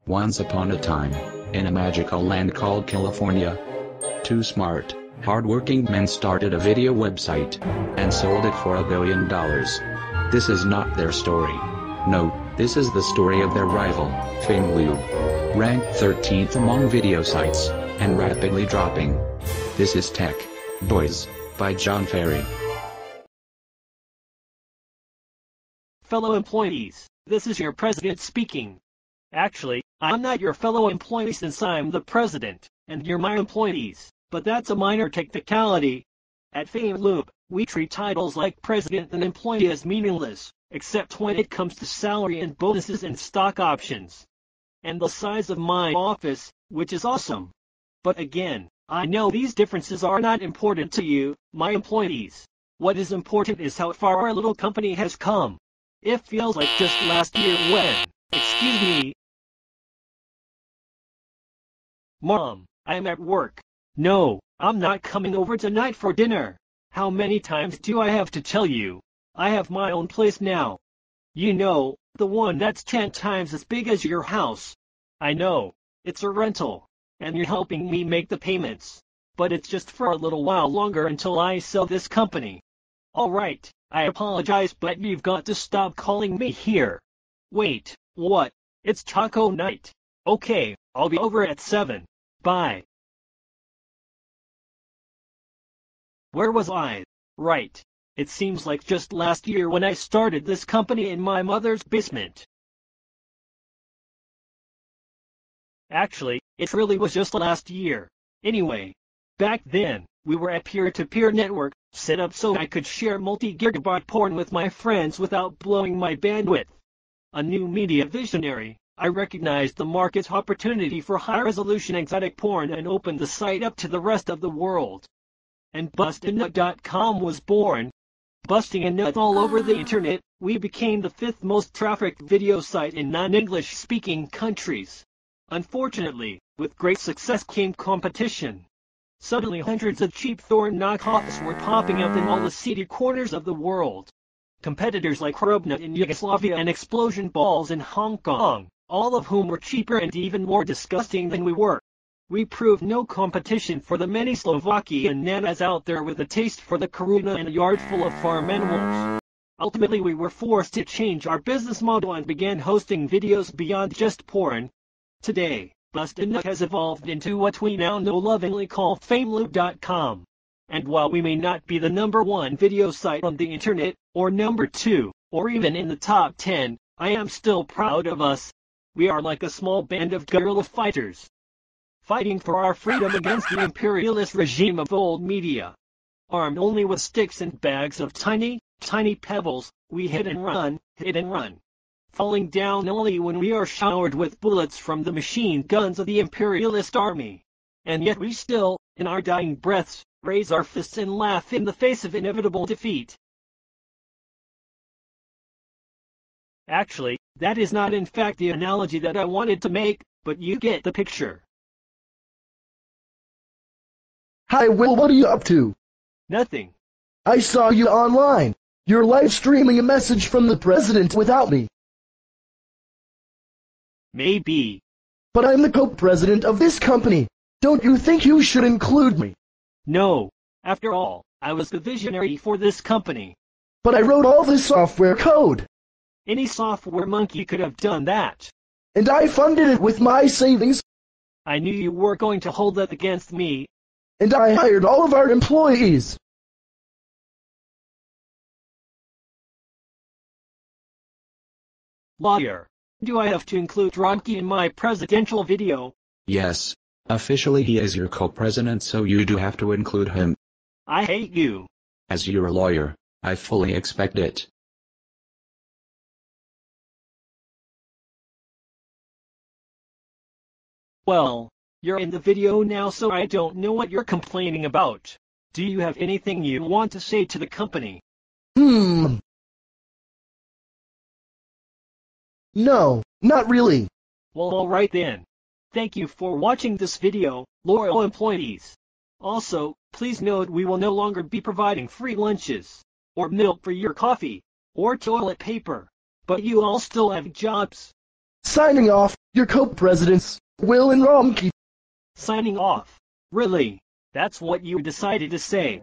Once upon a time, in a magical land called California, two smart, hardworking men started a video website and sold it for $1 billion. This is not their story. No, this is the story of their rival, FameLube. Ranked 13th among video sites, and rapidly dropping. This is Tech Boys by John Ferry. Fellow employees, this is your president speaking. Actually, I'm not your fellow employee since I'm the president, and you're my employees, but that's a minor technicality. At FameLube, we treat titles like president and employee as meaningless, except when it comes to salary and bonuses and stock options. And the size of my office, which is awesome. But again, I know these differences are not important to you, my employees. What is important is how far our little company has come. It feels like just last year when, excuse me, Mom, I'm at work. No, I'm not coming over tonight for dinner. How many times do I have to tell you? I have my own place now. You know, the one that's 10 times as big as your house. I know, it's a rental, and you're helping me make the payments. But it's just for a little while longer until I sell this company. Alright, I apologize, but you've got to stop calling me here. Wait, what? It's taco night. Okay, I'll be over at 7. Bye. Where was I? Right. It seems like just last year when I started this company in my mother's basement. Actually, it really was just last year. Anyway, back then, we were a peer-to-peer network, set up so I could share multi-gigabyte porn with my friends without blowing my bandwidth. A new media visionary, I recognized the market's opportunity for high-resolution exotic porn and opened the site up to the rest of the world. And BustANut.com was born. Busting a nut all over the internet, we became the 5th most trafficked video site in non-English speaking countries. Unfortunately, with great success came competition. Suddenly hundreds of cheap Thorn knockoffs were popping up in all the seedy corners of the world. Competitors like Hrubnut in Yugoslavia and Explosion Balls in Hong Kong, all of whom were cheaper and even more disgusting than we were. We proved no competition for the many Slovakian nanas out there with a taste for the Karuna and a yard full of farm animals. Ultimately, we were forced to change our business model and began hosting videos beyond just porn. Today, BustANut has evolved into what we now know lovingly call FameLube.com. And while we may not be the #1 video site on the internet, or #2, or even in the top 10, I am still proud of us. We are like a small band of guerrilla fighters, fighting for our freedom against the imperialist regime of old media. Armed only with sticks and bags of tiny, tiny pebbles, we hit and run, falling down only when we are showered with bullets from the machine guns of the imperialist army. And yet we still, in our dying breaths, raise our fists and laugh in the face of inevitable defeat. Actually, that is not in fact the analogy that I wanted to make, but you get the picture. Hi Will, what are you up to? Nothing. I saw you online. You're live streaming a message from the president without me. Maybe. But I'm the co-president of this company. Don't you think you should include me? No. After all, I was the visionary for this company. But I wrote all the software code. Any software monkey could have done that. And I funded it with my savings. I knew you were going to hold that against me. And I hired all of our employees. Lawyer, do I have to include Dromke in my presidential video? Yes. Officially he is your co-president, so you do have to include him. I hate you. As your lawyer, I fully expect it. Well, you're in the video now, so I don't know what you're complaining about. Do you have anything you want to say to the company? No, not really. Well, alright then. Thank you for watching this video, loyal employees. Also, please note we will no longer be providing free lunches, or milk for your coffee, or toilet paper. But you all still have jobs. Signing off, your co-presidents, Will and Romkey. Signing off. Really? That's what you decided to say.